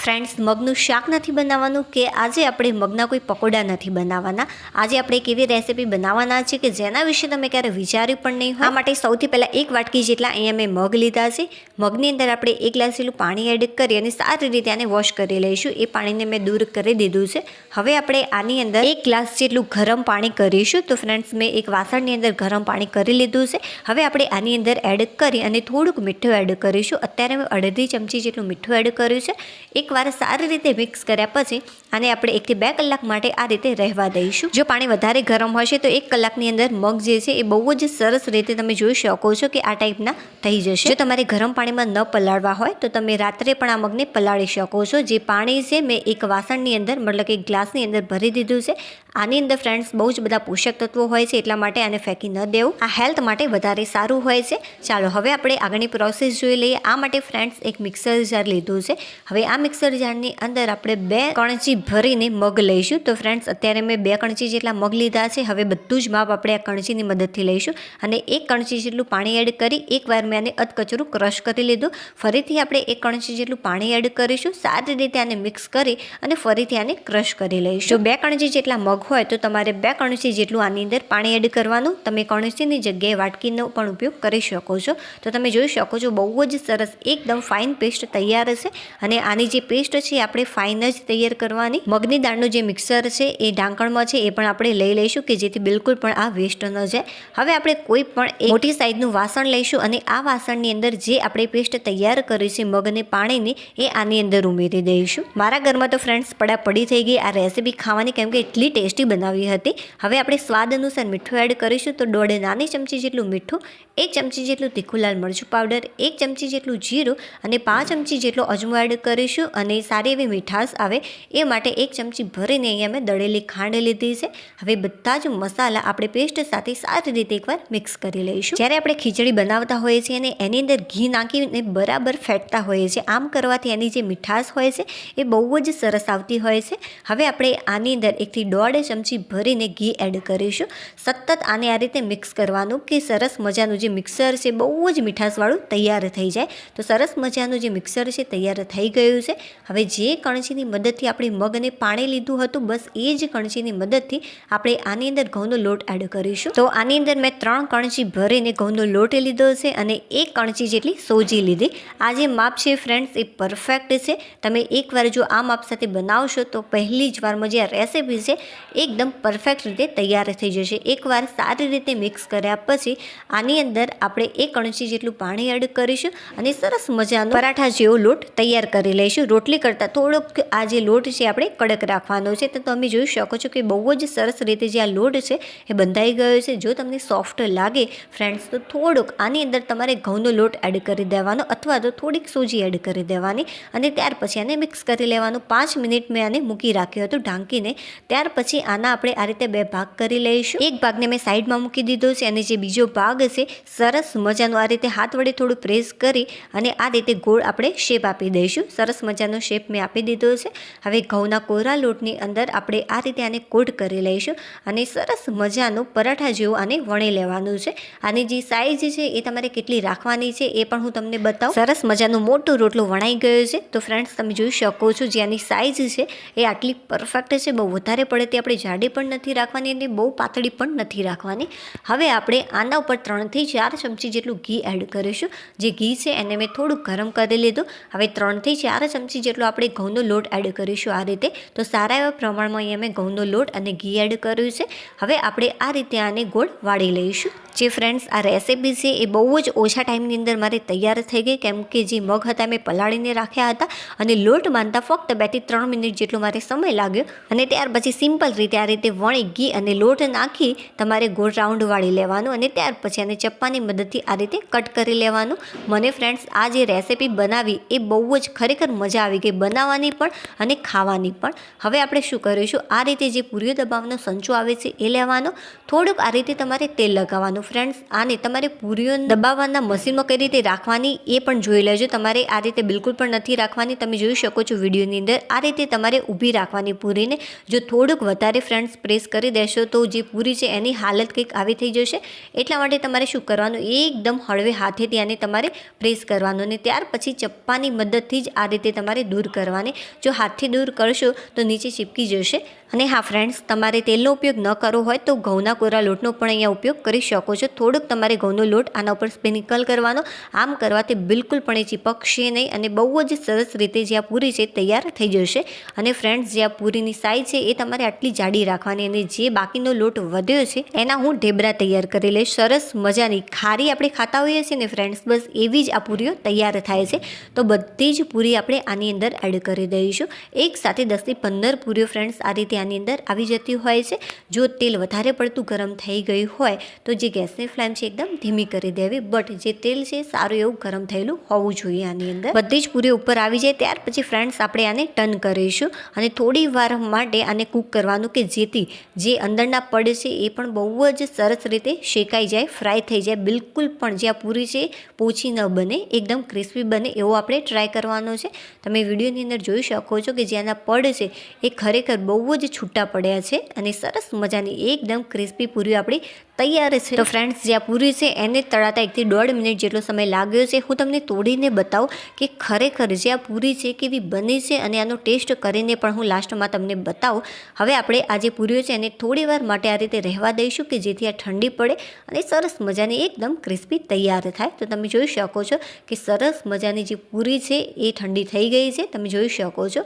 Friends, મગનું શાક નથી બનાવવાનું કે આજે આપણે મગના કોઈ પકોડા નથી બનાવવાના. આજે આપણે એક એવી રેસીપી બનાવવાના છે કે જેના વિશે તમે ક્યારે વિચાર્યું પણ નહીં હોય. આ માટે સૌથી પહેલાં 1 વાટકી જેટલા અહીંયા મેં મગ લીધા છે. મગની અંદર આપણે 1 ગ્લાસ જેટલું પાણી એડ કરી અને સારી રીતે આને વોશ કરી લઈશું. એ પાણીને મેં દૂર કરી દીધું છે. હવે આપણે આની અંદર 1 ગ્લાસ જેટલું ગરમ પાણી કરીશું. તો ફ્રેન્ડ્સ, મેં એક વાસણની અંદર ગરમ પાણી કરી લીધું છે. હવે આપણે આની અંદર એડ કરી અને થોડુંક મીઠું એડ કરીશું. અત્યારે મેં અડધી ચમચી જેટલું મીઠું એડ કર્યું છે. એકવાર સારી રીતે મિક્સ કર્યા પછી આને આપણે 1 થી 2 કલાક માટે આ રીતે રહેવા દઈશું. જો પાણી વધારે ગરમ હશે તો 1 કલાકની અંદર મગ જે છે એ બહુ જ સરસ રીતે તમે જોઈ શકો છો કે આ ટાઈપના થઈ જશે. જો તમારે ગરમ પાણીમાં ન પલાળવા હોય તો તમે રાત્રે પણ આ મગને પલાળી શકો છો. જે પાણી છે મેં એક વાસણની અંદર મતલબ કે એક ગ્લાસની અંદર ભરી દીધું છે. આની અંદર ફ્રેન્ડ્સ બહુ જ બધા પોષક તત્વો હોય છે, એટલા માટે આને ફેંકી ન દેવું. આ હેલ્થ માટે વધારે સારું હોય છે. ચાલો હવે આપણે આગળની પ્રોસેસ જોઈ લઈએ. આ માટે ફ્રેન્ડ્સ એક મિક્સર જાર લીધું છે. હવે આ મિક્સર જારની અંદર આપણે 2 કણચી ભરીને મગ લઈશું. તો ફ્રેન્ડ્સ, અત્યારે મેં 2 કણચી જેટલા મગ લીધા છે. હવે બધું જ માપ આપણે આ કણચીની મદદથી લઈશું અને 1 કણચી જેટલું પાણી એડ કરી એકવાર મેં આને અધકચરું ક્રશ કરી લીધું. ફરીથી આપણે 1 કણચી જેટલું પાણી એડ કરીશું. સારી રીતે આને મિક્સ કરી અને ફરીથી આને ક્રશ કરી લઈશું. જો 2 કણચી જેટલા મગ હોય તો તમારે 2 કણચી જેટલું આની અંદર પાણી એડ કરવાનું. તમે કણચીની જગ્યાએ વાટકીનો પણ ઉપયોગ કરી શકો છો. તો તમે જોઈ શકો છો બહુ જ સરસ એકદમ ફાઇન પેસ્ટ તૈયાર છે. અને આની જે પેસ્ટ છે આપણે ફાઇન જ તૈયાર કરવાની. મગની દાળનું જે મિક્સર છે એ ઢાંકણમાં છે એ પણ આપણે લઈ લઈશું કે જેથી બિલકુલ પણ આ વેસ્ટ ન જાય. હવે આપણે કોઈ પણ મોટી સાઈઝનું વાસણ લઈશું અને આ વાસણની અંદર જે આપણે પેસ્ટ તૈયાર કરી છે મગને પાણીની એ આની અંદર ઉમેરી દઈશું. મારા ઘરમાં તો ફ્રેન્ડ્સ પડી થઈ ગઈ આ રેસીપી ખાવાની, કેમ કે એટલી ટેસ્ટી બનાવી હતી. હવે આપણે સ્વાદ અનુસાર મીઠું એડ કરીશું. તો 1.5 નાની ચમચી જેટલું મીઠું, 1 ચમચી જેટલું તીખું લાલ મરચું પાવડર, 1 ચમચી જેટલું જીરું અને 5 ચમચી જેટલો અજમો એડ કરીશું. અને સારી એવી મીઠાશ આવે એ માટે 1 ચમચી ભરીને અહીંયા મેં દળેલી ખાંડ લીધી છે. હવે બધા જ મસાલા આપણે પેસ્ટ સાથે સારી રીતે એકવાર મિક્સ કરી લઈશું. જ્યારે આપણે ખીચડી બનાવતા હોઈએ છીએ અને એની અંદર ઘી નાખીને બરાબર ફેટતા હોઈએ છીએ, આમ કરવાથી એની જે મીઠાશ હોય છે એ બહુ જ સરસ આવતી હોય છે. હવે આપણે આની અંદર 1 થી 1.5 ચમચી ભરીને ઘી એડ કરીશું. સતત આને આ રીતે મિક્સ કરવાનું કે સરસ મજાનું જે મિક્સર છે બહુ જ મીઠાશવાળું તૈયાર થઈ જાય. તો સરસ મજાનું જે મિક્સર છે તૈયાર થઈ ગયું છે. હવે જે કણચીની મદદથી આપણે મગને પાણી લીધું હતું બસ એ જ કણચીની મદદથી આપણે આની અંદર ઘઉંનો લોટ એડ કરીશું. તો આની અંદર મેં 3 કણચી ભરીને ઘઉંનો લોટ લીધો છે અને 1 કણચી જેટલી સોજી લીધી. આ જે માપ છે ફ્રેન્ડ્સ એ પરફેક્ટ છે. તમે એકવાર જો આ માપ સાથે બનાવશો તો પહેલી જ વારમાં જે આ રેસીપી છે એકદમ પરફેક્ટ રીતે તૈયાર થઈ જશે. એકવાર સારી રીતે મિક્સ કર્યા પછી આની અંદર આપણે 1 કણચી જેટલું પાણી એડ કરીશું અને સરસ મજાનો પરાઠા જેવો લોટ તૈયાર કરી લઈશું. રોટલી કરતાં થોડોક આ જે લોટ છે આપણે કડક રાખવાનો છે. તો તમે જોઈ શકો છો કે બહુ જ સરસ રીતે જે આ લોટ છે એ બંધાઈ ગયો છે. જો તમને સોફ્ટ લાગે ફ્રેન્ડ્સ તો થોડુંક આની અંદર તમારે ઘઉંનો લોટ એડ કરી દેવાનો અથવા તો થોડીક સોજી એડ કરી દેવાની અને ત્યાર પછી આને મિક્સ કરી લેવાનું. 5 મિનિટ મેં આને મૂકી રાખ્યું હતું ઢાંકીને. ત્યાર પછી આના આપણે આ રીતે 2 ભાગ કરી લઈશું. એક ભાગને મેં સાઈડમાં મૂકી દીધો છે અને જે બીજો ભાગ છે સરસ મજાનો આ રીતે હાથ વડે થોડું પ્રેસ કરી અને આ રીતે ગોળ આપણે શેપ આપી દઈશું. સરસ મજાનો શેપ મેં આપી દીધો છે. હવે ઘઉંના કોરા લોટની અંદર આપણે આ રીતે આને કોટ કરી લઈશું અને સરસ મજાનું પરાઠા જેવું આને વણી લેવાનું છે. આની જે સાઈઝ છે એ તમારે કેટલી રાખવાની છે એ પણ હું તમને બતાવું. સરસ મજાનું મોટું રોટલો વણાઈ ગયો છે. તો ફ્રેન્ડ્સ, તમે જોઈ શકો છો જે આની સાઈઝ છે એ આટલી પરફેક્ટ છે. બહુ વધારે પડે તે આપણે જાડી પણ નથી રાખવાની અને બહુ પાતળી પણ નથી રાખવાની. હવે આપણે આના ઉપર 3 થી 4 ચમચી જેટલું ઘી એડ કરીશું. જે ઘી છે એને મેં થોડું ગરમ કરી લીધું. હવે 3 થી 4 ચમચી જેટલો આપણે ઘઉંનો લોટ એડ કરીશું આ રીતે. તો સારા એવા પ્રમાણમાં અહીંયા મેં ઘઉંનો લોટ અને ઘી એડ કર્યું છે. હવે આપણે આ રીતે આને ગોળ વાળી લઈશું. જે ફ્રેન્ડ્સ આ રેસીપી છે એ બહુ જ ઓછા ટાઈમની અંદર મારે તૈયાર થઈ ગઈ, કેમ કે જે મગ હતા મેં પલાળીને રાખ્યા હતા અને લોટ બાંધતા ફક્ત 2 થી 3 મિનિટ જેટલો મારે સમય લાગ્યો. અને ત્યાર પછી સિમ્પલ રીતે આ રીતે વણી ઘી અને લોટ નાખી તમારે ગોળ રાઉન્ડ વાળી લેવાનું અને ત્યાર પછી આને ચપ્પાની મદદથી આ રીતે કટ કરી લેવાનું. મને ફ્રેન્ડ્સ આ જે રેસીપી બનાવી એ બહુ જ ખરેખર મજા આવી ગઈ બનાવવાની પણ અને ખાવાની પણ. હવે આપણે શું કરીશું, આ રીતે જે પૂરીઓ દબાવવાનો સંચો આવે છે એ લેવાનો. થોડુંક આ રીતે તમારે તેલ લગાવવાનું. ફ્રેન્ડ્સ, આને તમારે પૂરીઓ દબાવવાના મશીનમાં કઈ રીતે રાખવાની એ પણ જોઈ લેજો. તમારે આ રીતે બિલકુલ પણ નથી રાખવાની. તમે જોઈ શકો છો વિડીયોની અંદર આ રીતે તમારે ઊભી રાખવાની પૂરીને. જો થોડુંક વધારે વધારે ફ્રેન્ડ્સ પ્રેસ કરી દેશો તો જે પૂરી છે એની હાલત કંઈક આવી થઈ જશે. એટલા માટે તમારે શું કરવાનું, એકદમ હળવે હાથેથી આને તમારે પ્રેસ કરવાનું અને ત્યાર પછી ચપ્પાની મદદથી જ આ રીતે તમારે દૂર કરવાની. જો હાથથી દૂર કરશો તો નીચે ચીપકી જશે. અને હા ફ્રેન્ડ્સ, તમારે તેલનો ઉપયોગ ન કરવો હોય તો ઘઉંના કોરા લોટનો પણ અહીંયા ઉપયોગ કરી શકો છો. થોડુંક તમારે ઘઉંનો લોટ આના ઉપર સ્પ્રિંકલ કરવાનો. આમ કરવાથી બિલકુલ પણ એ ચીપકશે નહીં અને બહુ જ સરસ રીતે જે આ પૂરી છે તૈયાર થઈ જશે. અને ફ્રેન્ડ્સ, જે આ પૂરીની સાઈઝ છે એ તમારે આટલી જાડી રાખવાની અને જે બાકીનો લોટ વધ્યો છે એના હું ઢેબરા તૈયાર કરી લઈશ. સરસ મજાની ખારી આપણે ખાતા હોઈએ છીએ ને ફ્રેન્ડ્સ, બસ એવી જ આ પૂરીઓ તૈયાર થાય છે. તો બધી જ પૂરી આપણે આની અંદર એડ કરી દઈશું. એક સાથે 10 થી 15 પૂરીઓ ફ્રેન્ડ્સ આ રીતે આની અંદર આવી જતી હોય છે. જો તેલ વધારે પડતું ગરમ થઈ ગયું હોય તો જે ગેસની ફ્લેમ છે એકદમ ધીમી કરી દેવી. બટ જે તેલ છે સારું એવું ગરમ થયેલું હોવું જોઈએ આની અંદર. બધી જ પૂરી ઉપર આવી જાય ત્યાર પછી ફ્રેન્ડ્સ આપણે આને ટર્ન કરીશું અને થોડી વાર માટે આને કૂક કરવાનું કે જેથી જે અંદરના પડ છે એ પણ બહુ જ સરસ રીતે શેકાઈ જાય, ફ્રાય થઈ જાય. બિલકુલ પણ જે આ પૂરી છે પોચી ન બને, એકદમ ક્રિસ્પી બને એવો આપણે ટ્રાય કરવાનો છે. તમે વિડીયોની અંદર જોઈ શકો છો કે જેના પડ છે એ ખરેખર બહુ જ છૂટા પડ્યા છે અને સરસ મજાની એકદમ ક્રિસ્પી પૂરી આપણી તૈયાર છે. તો ફ્રેન્ડ્સ, જે આ પૂરી છે એને તળાતા 1 થી 1.5 મિનિટ જેટલો સમય લાગ્યો છે. હું તમને તોડીને બતાવું કે ખરેખર જે આ પૂરી છે કેવી બની છે અને આનો ટેસ્ટ કરીને પણ હું લાસ્ટમાં તમને બતાવું. હવે આપણે આ જે પૂરીઓ છે એને થોડી વાર માટે આ રીતે રહેવા દઈશું કે જેથી આ ઠંડી પડે અને સરસ મજાની એકદમ ક્રિસ્પી તૈયાર થાય. તો તમે જોઈ શકો છો કે સરસ મજાની જે પૂરી છે એ ઠંડી થઈ ગઈ છે. તમે જોઈ શકો છો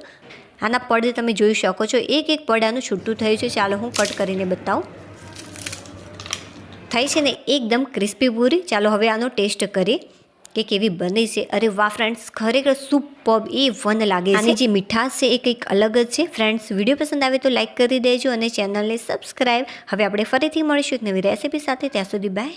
આના પડ તમે જોઈ શકો છો, એક પડ આનું છૂટું થયું છે. ચાલો હું કટ કરીને બતાવું. થઈ છે ને એકદમ ક્રિસ્પી પૂરી. ચાલો હવે આનો ટેસ્ટ કરીએ કે કેવી બની છે. અરે વાહ ફ્રેન્ડ્સ, ખરેખર સુપર્બ A1 લાગે છે. આની જે મીઠાશ છે એ કંઈક અલગ જ છે. ફ્રેન્ડ્સ, વિડીયો પસંદ આવે તો લાઇક કરી દેજો અને ચેનલને સબસ્ક્રાઈબ. હવે આપણે ફરીથી મળીશું એક નવી રેસીપી સાથે. ત્યાં સુધી બાય.